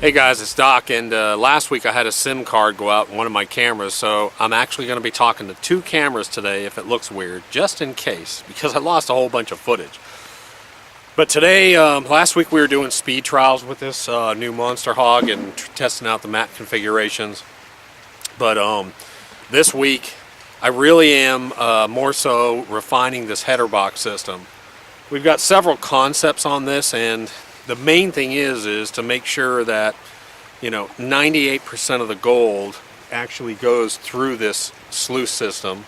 Hey guys, it's Doc, and last week I had a SIM card go out in one of my cameras, so I'm actually going to be talking to two cameras today if it looks weird, just in case, because I lost a whole bunch of footage. But today, last week we were doing speed trials with this new Monster Hog and testing out the mat configurations. But this week I really am more so refining this header box system. We've got several concepts on this, and the main thing is to make sure that 98% of the gold actually goes through this sluice system,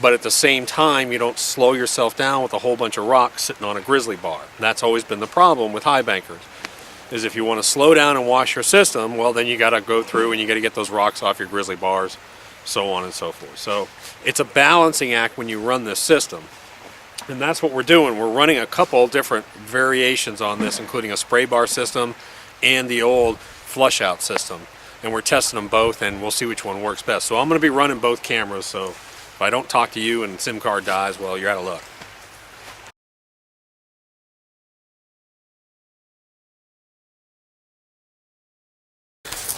but at the same time you don't slow yourself down with a whole bunch of rocks sitting on a Grizzly bar. That's always been the problem with Highbankers, is if you want to slow down and wash your system, well then you got to go through and you got to get those rocks off your Grizzly bars, so on and so forth. So it's a balancing act when you run this system. And that's what we're doing. We're running a couple different variations on this, including a spray bar system and the old flush out system. And we're testing them both, and we'll see which one works best. So I'm going to be running both cameras, so if I don't talk to you and SIM card dies, well, you're out of luck.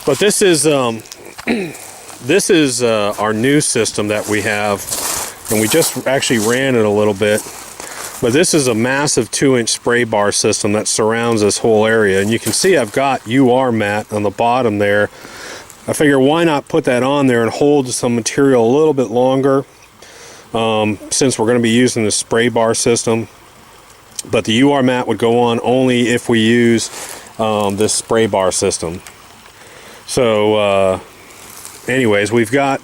But this is our new system that we have, and we just actually ran it a little bit. But this is a massive 2-inch spray bar system that surrounds this whole area, and you can see I've got UR mat on the bottom there. I figure why not put that on there and hold some material a little bit longer, since we're going to be using the spray bar system. But the UR mat would go on only if we use this spray bar system. So anyways, we've got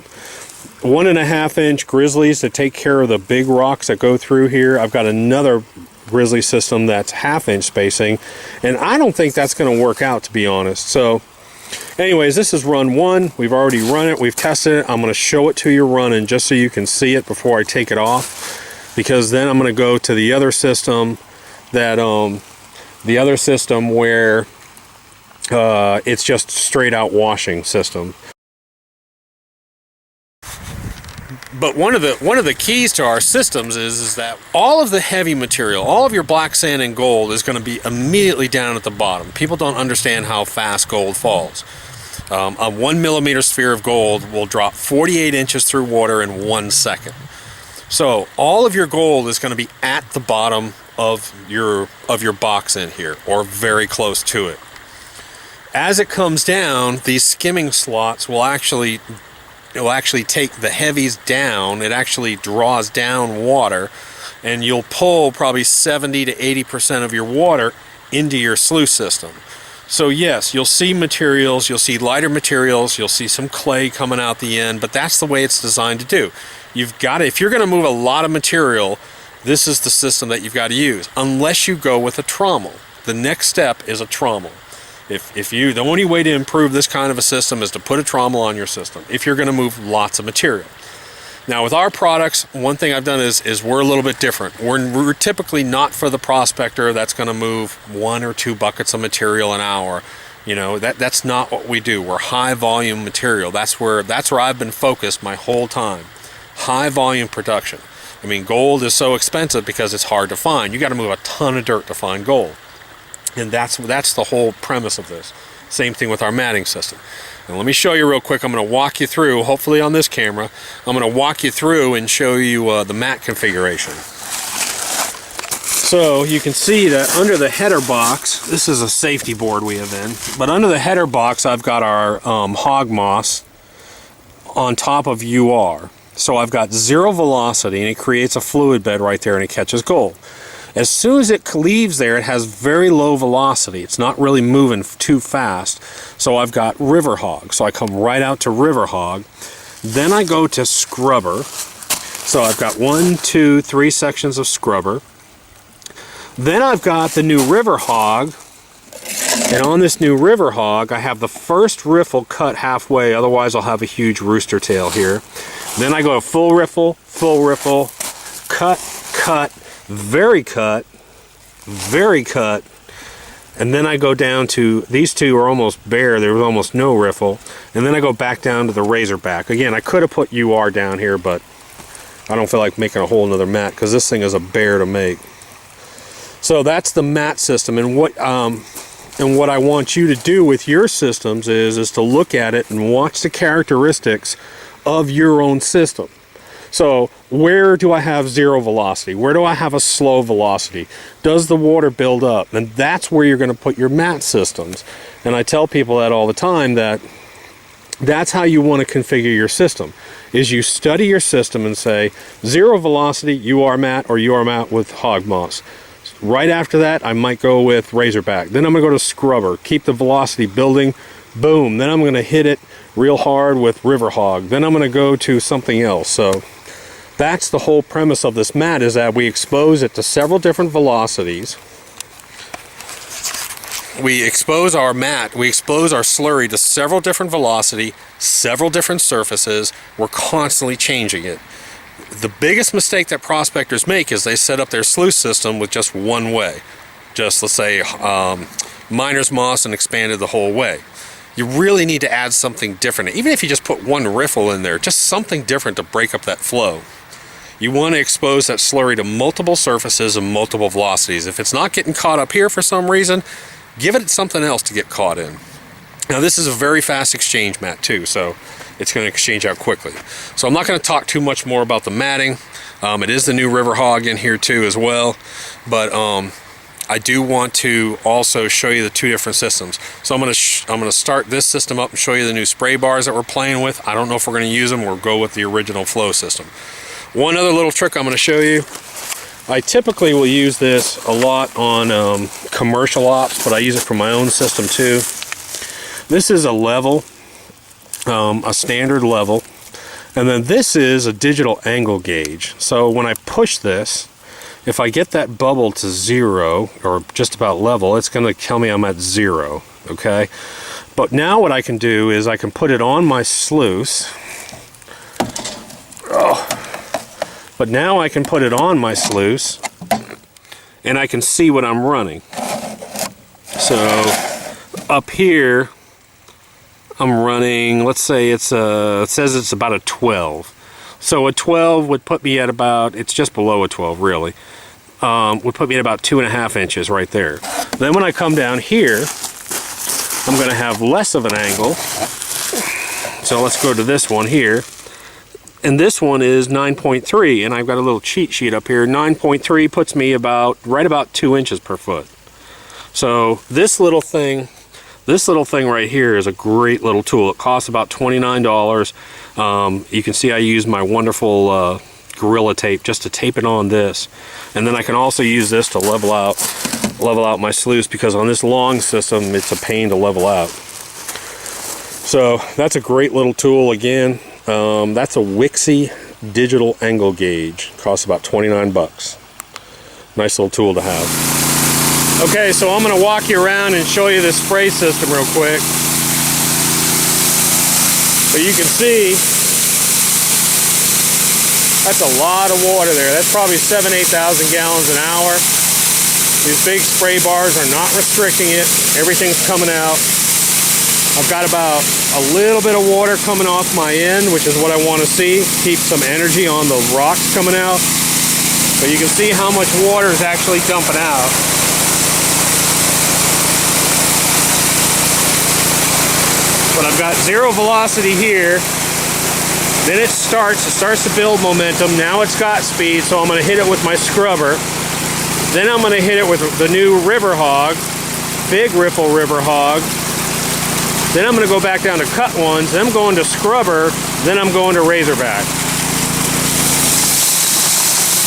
1.5-inch Grizzlies to take care of the big rocks that go through here. I've got another Grizzly system that's 1/2-inch spacing, and I don't think that's going to work out, to be honest. So anyways, this is run 1. We've already run it, we've tested it. I'm going to show it to you running just so you can see it before I take it off, because then I'm going to go to the other system that where it's just straight out washing system. But one of the keys to our systems is that all of the heavy material, all of your black sand and gold, is going to be immediately down at the bottom. People don't understand how fast gold falls. A 1 millimeter sphere of gold will drop 48 inches through water in 1 second. So all of your gold is going to be at the bottom of your box in here, or very close to it. As it comes down, these skimming slots will actually take the heavies down. It actually draws down water, and you'll pull probably 70 to 80% of your water into your sluice system. So yes, you'll see materials, you'll see lighter materials, you'll see some clay coming out the end, but that's the way it's designed to do. You've got to, if you're going to move a lot of material, this is the system that you've got to use, unless you go with a trommel. The next step is a trommel. The only way to improve this kind of a system is to put a trommel on your system if you're going to move lots of material. Now with our products, one thing I've done is we're a little bit different. We're typically not for the prospector that's going to move 1 or 2 buckets of material an hour. That's not what we do. We're high volume material. That's where I've been focused my whole time. High volume production. I mean, gold is so expensive because it's hard to find. You got to move a ton of dirt to find gold. And that's the whole premise of this. Same thing with our matting system. And let me show you real quick. I'm going to walk you through, hopefully on this camera, I'm going to walk you through and show you the mat configuration. So you can see that under the header box, this is a safety board we have in, but under the header box I've got our hog moss on top of UR. So I've got 0 velocity, and it creates a fluid bed right there, and it catches gold. As soon as it leaves there, it has very low velocity. It's not really moving too fast. So I've got RiverHog. So I come right out to RiverHog. Then I go to scrubber. So I've got 1, 2, 3 sections of scrubber. Then I've got the new RiverHog. And on this new RiverHog, I have the first riffle cut halfway. Otherwise, I'll have a huge rooster tail here. Then I go to full riffle, cut, very cut, and then I go down to, these two are almost bare, there was almost no riffle, and then I go back down to the Razorback. Again, I could have put UR down here, but I don't feel like making a whole nother mat because this thing is a bear to make. So that's the mat system, and what And what I want you to do with your systems is to look at it and watch the characteristics of your own system. So where do I have zero velocity? Where do I have a slow velocity? Does the water build up? And that's where you're going to put your mat systems. And I tell people that all the time, that that's how you want to configure your system, is you study your system and say, zero velocity, you are mat, or you are mat with hog moss. Right after that, I might go with Razorback. Then I'm going to go to scrubber, keep the velocity building, boom. Then I'm going to hit it real hard with RiverHog. Then I'm going to go to something else. So that's the whole premise of this mat, is that we expose it to several different velocities. We expose our mat, we expose our slurry to several different velocity, several different surfaces. We're constantly changing it. The biggest mistake that prospectors make is they set up their sluice system with just one way. Just, let's say, miner's moss and expanded the whole way. You really need to add something different. Even if you just put one riffle in there, just something different to break up that flow. You want to expose that slurry to multiple surfaces and multiple velocities. If it's not getting caught up here for some reason, give it something else to get caught in. Now this is a very fast exchange mat too, so it's going to exchange out quickly. So I'm not going to talk too much more about the matting. It is the new RiverHog in here too as well, but I do want to also show you the two different systems. So I'm going to start this system up and show you the new spray bars that we're playing with. I don't know if we're going to use them or go with the original flow system. One other little trick I'm going to show you. I typically will use this a lot on commercial ops, but I use it for my own system too. This is a level, a standard level, and then this is a digital angle gauge. So when I push this, if I get that bubble to 0 or just about level, it's going to tell me I'm at 0, okay? But now what I can do is I can put it on my sluice. But now I can put it on my sluice and I can see what I'm running. So up here I'm running, let's say it says it's about a 12. So a 12 would put me at about, it's just below a 12 really, would put me at about 2.5 inches right there. Then when I come down here, I'm going to have less of an angle. So let's go to this one here. And this one is 9.3, and I've got a little cheat sheet up here. 9.3 puts me right about 2 inches per foot. So this little thing right here is a great little tool. It costs about $29. You can see I use my wonderful Gorilla tape just to tape it on this, and then I can also use this to level out my sluice, because on this long system it's a pain to level out. So that's a great little tool. Again, that's a Wixie digital angle gauge. Costs about 29 bucks. Nice little tool to have. Okay, so I'm going to walk you around and show you this spray system real quick. So you can see, that's a lot of water there. That's probably 7,000-8,000 gallons an hour. These big spray bars are not restricting it. Everything's coming out. I've got about a little bit of water coming off my end, which is what I want to see. Keep some energy on the rocks coming out. But you can see how much water is actually dumping out. But I've got zero velocity here. Then it starts to build momentum. Now it's got speed, so I'm going to hit it with my scrubber. Then I'm going to hit it with the new RiverHog, big riffle RiverHog. Then I'm going to go back down to cut ones. Then I'm going to scrubber. Then I'm going to Razorback.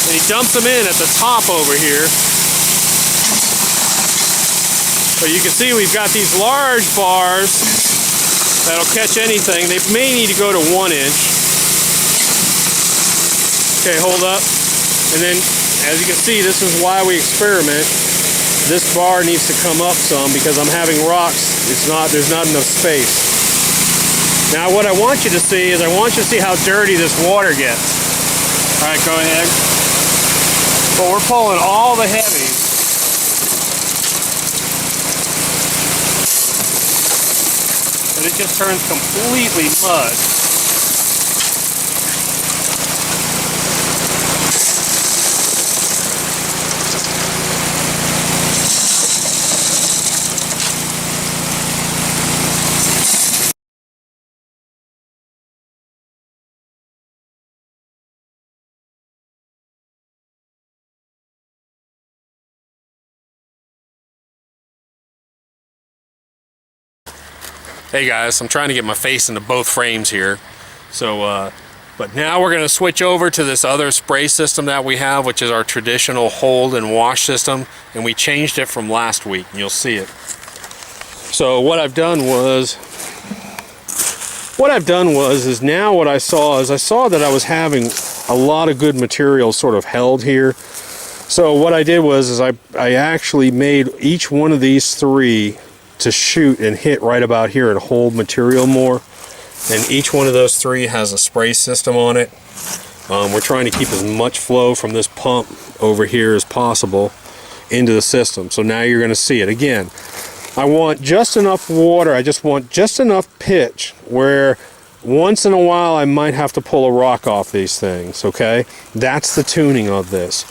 And he dumps them in at the top over here. So you can see we've got these large bars that'll catch anything. They may need to go to 1 inch. Okay, hold up. And then, as you can see, this is why we experiment. This bar needs to come up some because I'm having rocks. There's not enough space. Now what I want you to see is I want you to see how dirty this water gets. All right, go ahead. But we're pulling all the heavies. But it just turns completely mud. Hey guys, I'm trying to get my face into both frames here. So, but now we're going to switch over to this other spray system that we have, which is our traditional hold and wash system, and we changed it from last week, and you'll see it. So what I've done was is now what I saw that I was having a lot of good material sort of held here. So what I did was I actually made each one of these three to shoot and hit right about here and hold material more. And each one of those three has a spray system on it. We're trying to keep as much flow from this pump over here as possible into the system. So now you're going to see it. Again, I want just enough water. I just want just enough pitch where once in a while I might have to pull a rock off these things, okay? That's the tuning of this.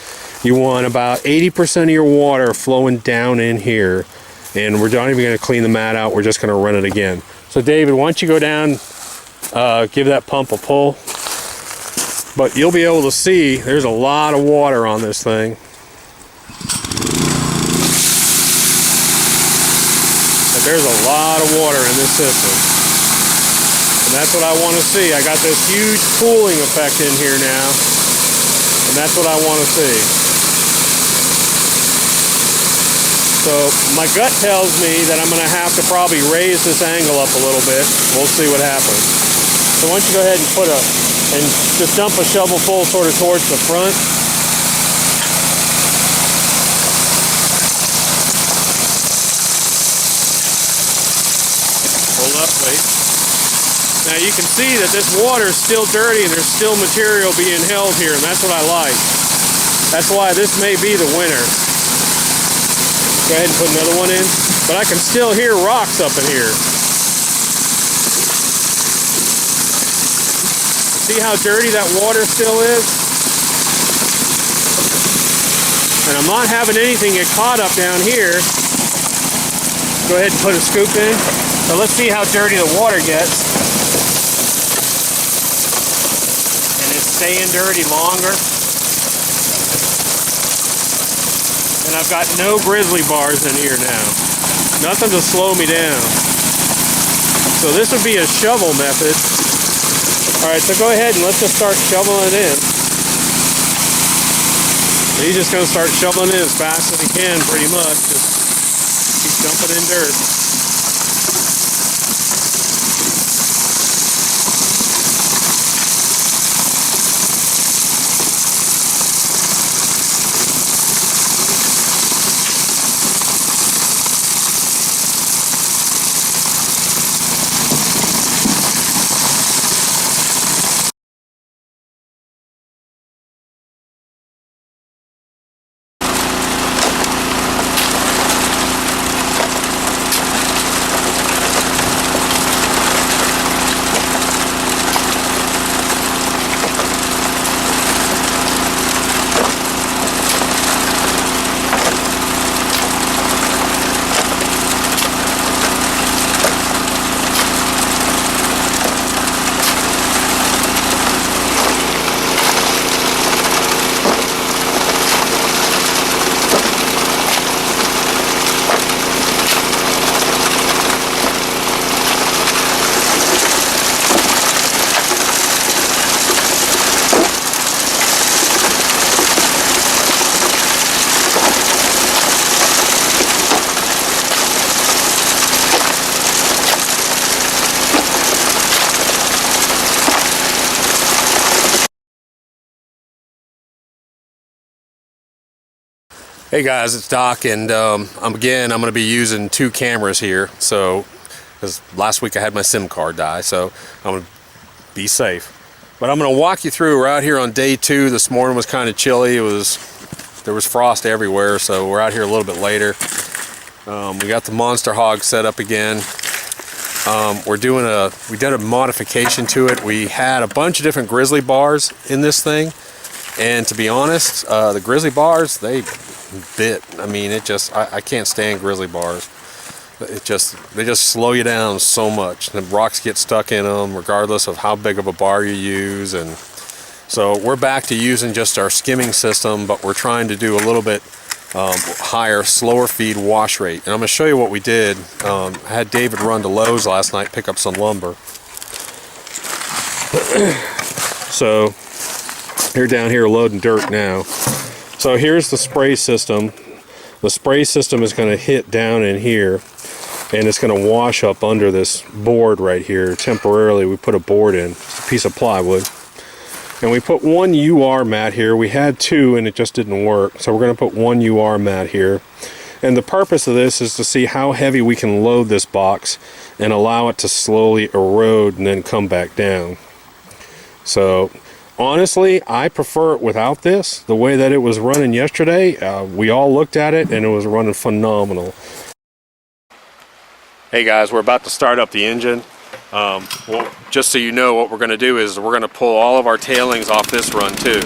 You want about 80% of your water flowing down in here. And we're not even going to clean the mat out. We're just going to run it again. So David, why don't you go down, give that pump a pull. But you'll be able to see there's a lot of water on this thing. And there's a lot of water in this system. And that's what I want to see. I got this huge cooling effect in here now. And that's what I want to see. So my gut tells me that I'm going to have to probably raise this angle up a little bit. We'll see what happens. So why don't you go ahead and and just dump a shovel full sort of towards the front. Hold up, wait. Now you can see that this water is still dirty and there's still material being held here, and that's what I like. That's why this may be the winner. Go ahead and put another one in, but I can still hear rocks up in here. See how dirty that water still is? And I'm not having anything get caught up down here. Go ahead and put a scoop in. So let's see how dirty the water gets. And it's staying dirty longer. And I've got no Grizzly bars in here now. Nothing to slow me down. So this would be a shovel method. Alright, so go ahead and let's just start shoveling it in. He's just going to start shoveling it as fast as he can, pretty much. Just keep dumping in dirt. Hey guys, it's Doc, and I'm going to be using two cameras here. So, because last week I had my SIM card die, so I'm going to be safe. But I'm going to walk you through. We're out here on day 2. This morning was kind of chilly. There was frost everywhere, so we're out here a little bit later. We got the Monster Hog set up again. We did a modification to it. We had a bunch of different Grizzly bars in this thing, and to be honest, the Grizzly bars, they bit. I mean, I can't stand Grizzly bars. They just slow you down so much. The rocks get stuck in them regardless of how big of a bar you use. And so we're back to using just our skimming system, but we're trying to do a little bit higher, slower feed wash rate. And I'm going to show you what we did. I had David run to Lowe's last night, pick up some lumber. So you're down here loading dirt now. So here's the spray system. The spray system is going to hit down in here, and it's going to wash up under this board right here. Temporarily, we put a board in, a piece of plywood. And we put one UR mat here. We had two and it just didn't work. So we're going to put one UR mat here. And the purpose of this is to see how heavy we can load this box and allow it to slowly erode and then come back down. So honestly, I prefer it without this. The way that it was running yesterday, we all looked at it and it was running phenomenal. Hey guys, we're about to start up the engine. Well, just so you know, what we're going to do is we're going to pull all of our tailings off this run too.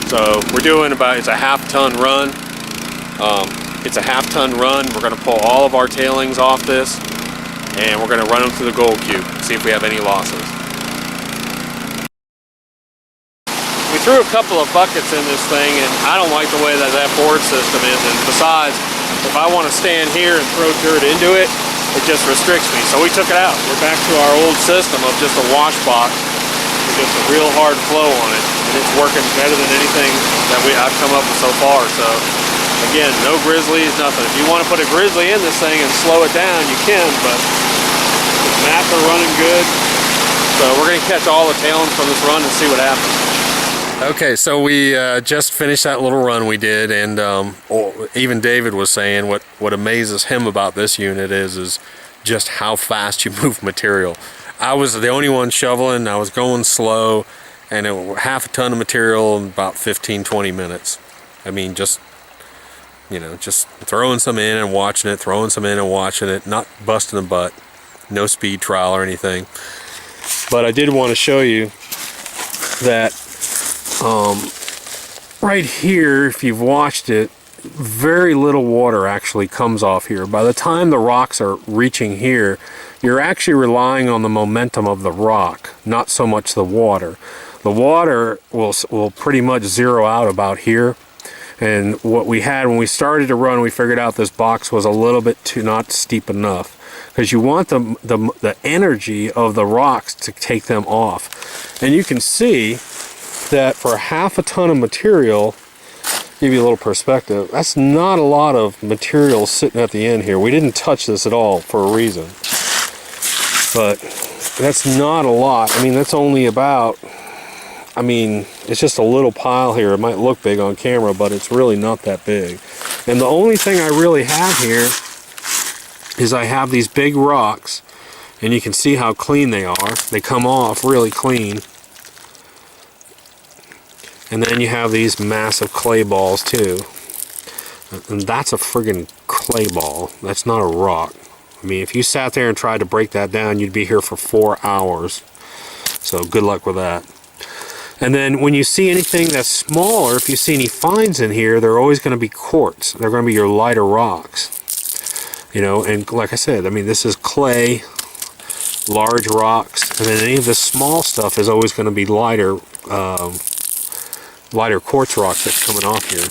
So we're doing it's a half-ton run. It's a half-ton run. We're going to pull all of our tailings off this, and we're going to run them through the gold cube, see if we have any losses. We threw a couple of buckets in this thing, and I don't like the way that board system is. And besides, if I want to stand here and throw dirt into it, it just restricts me. So we took it out. We're back to our old system of just a wash box with just a real hard flow on it. And it's working better than anything that I've come up with so far. So again, no Grizzlies, nothing. If you want to put a Grizzly in this thing and slow it down, you can, but the mats are running good. So we're going to catch all the tailings from this run and see what happens. Okay, so we just finished that little run we did, and even David was saying what amazes him about this unit is just how fast you move material. I was the only one shoveling, I was going slow, and it was half a ton of material in about 15-20 minutes. I mean, just throwing some in and watching it, throwing some in and watching it, not busting a butt, no speed trial or anything. But I did want to show you that right here, if you've watched it, very little water actually comes off here. By the time the rocks are reaching here, you're actually relying on the momentum of the rock, not so much the water. The water will pretty much zero out about here. And what we had when we started to run, we figured out this box was a little bit too not steep enough, because you want the energy of the rocks to take them off. And you can see that for half a ton of material, give you a little perspective, that's not a lot of material sitting at the end here. We didn't touch this at all for a reason, but that's not a lot. I mean, that's only about, it's just a little pile here. It might look big on camera, but it's really not that big. And the only thing I really have here is I have these big rocks, and you can see how clean they are. They come off really clean. And then you have these massive clay balls too. And that's a friggin' clay ball. That's not a rock. I mean, if you sat there and tried to break that down, you'd be here for 4 hours. So good luck with that. And then when you see anything that's smaller, if you see any fines in here, they're always going to be quartz. They're going to be your lighter rocks. And like I said, this is clay, large rocks, and then any of the small stuff is always going to be lighter quartz rock that's coming off here.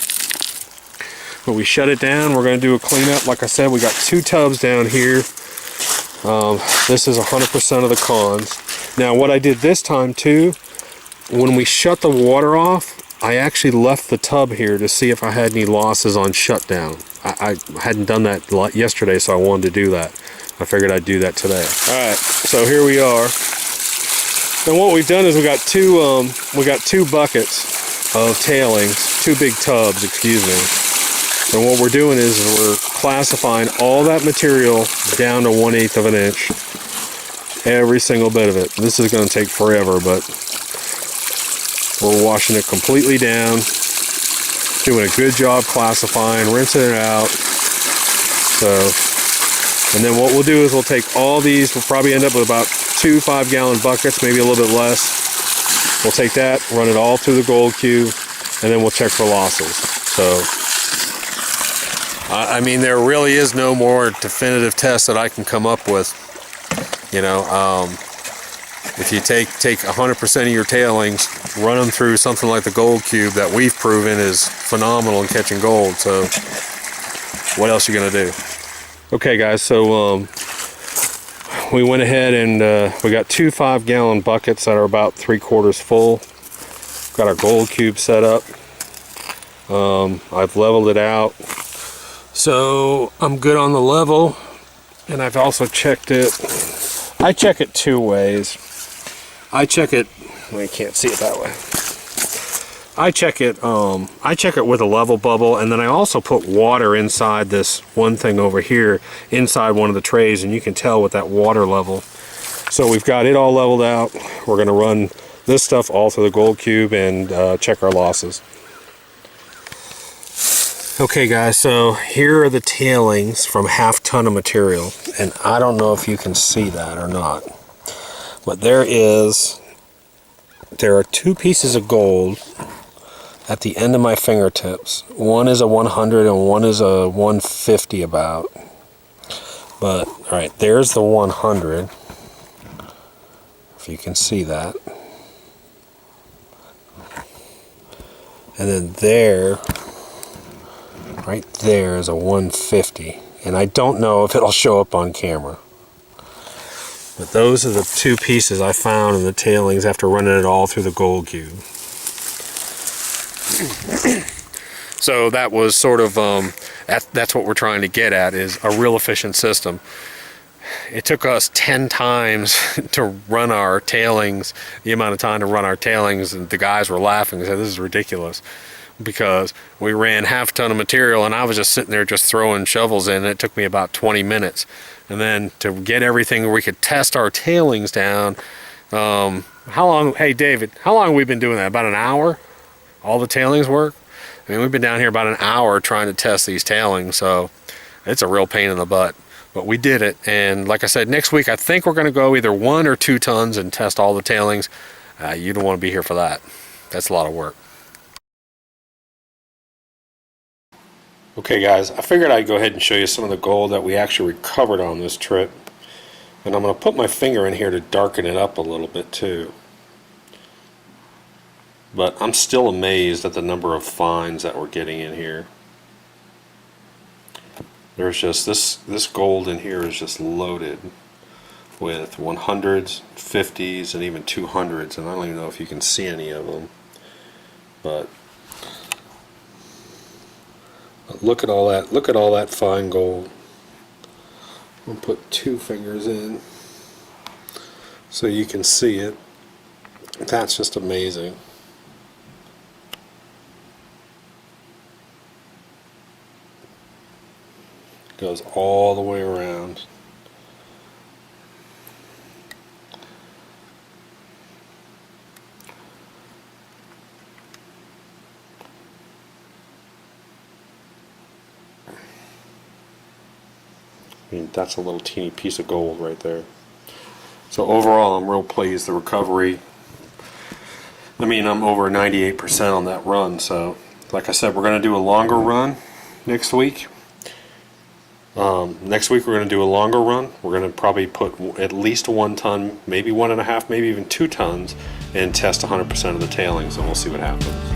But we shut it down. We're going to do a cleanup. Like I said, we got 2 tubs down here. This is 100% of the cons. Now what I did this time too, when we shut the water off, I actually left the tub here to see if I had any losses on shutdown. I hadn't done that yesterday, so I wanted to do that. I figured I'd do that today. Alright, so here we are. And what we've done is we got two buckets of tailings, 2 big tubs, excuse me. And what we're doing is we're classifying all that material down to 1/8 of an inch. Every single bit of it. This is going to take forever, but we're washing it completely down, doing a good job classifying, rinsing it out. So, and then what we'll do is we'll take all these, we'll probably end up with about 2 5-gallon buckets, maybe a little bit less. We'll take that, run it all through the gold cube, and then we'll check for losses. So, I mean, there really is no more definitive test that I can come up with. If you take 100% of your tailings, run them through something like the gold cube that we've proven is phenomenal in catching gold. So what else are you gonna do? Okay guys, so we went ahead and we got two 5-gallon buckets that are about 3/4 full. Got our gold cube set up. I've leveled it out, so I'm good on the level, and I've also checked it. I check it two ways. I check it, well, you can't see it that way. I check it with a level bubble, and then I also put water inside this one thing over here, inside one of the trays, and you can tell with that water level. So we've got it all leveled out. We're gonna run this stuff all through the gold cube and check our losses. Okay guys, so here are the tailings from 1/2 ton of material, and I don't know if you can see that or not, but there are 2 pieces of gold at the end of my fingertips. One is a 100 and one is a 150 about. But all right, there's the 100, if you can see that. And then there, right there is a 150, and I don't know if it'll show up on camera. But those are the 2 pieces I found in the tailings after running it all through the gold cube. So that was sort of, that's what we're trying to get at, is a real efficient system. It took us 10 times to run our tailings, the amount of time to run our tailings, and the guys were laughing and said, this is ridiculous. Because we ran 1/2 ton of material and I was just sitting there just throwing shovels in, and it took me about 20 minutes. And then to get everything where we could test our tailings down, how long, hey David, how long have we been doing that? About an hour? All the tailings work? I mean, we've been down here about an hour trying to test these tailings, so it's a real pain in the butt. But we did it, and like I said, next week I think we're gonna go either 1 or 2 tons and test all the tailings. You don't wanna be here for that. That's a lot of work. Okay guys, I figured I'd go ahead and show you some of the gold that we actually recovered on this trip. And I'm going to put my finger in here to darken it up a little bit too. But I'm still amazed at the number of finds that we're getting in here. There's just, this gold in here is just loaded with 100s, 50s, and even 200s. And I don't even know if you can see any of them. But look at all that fine gold. I'm going to put 2 fingers in so you can see it. That's just amazing. Goes all the way around. I mean, that's a little teeny piece of gold right there. So overall, I'm real pleased. The recovery, I mean, I'm over 98% on that run. So like I said, we're going to do a longer run next week. Next week we're going to do a longer run. We're going to probably put at least 1 ton, maybe 1.5, maybe even 2 tons, and test 100% of the tailings, and we'll see what happens.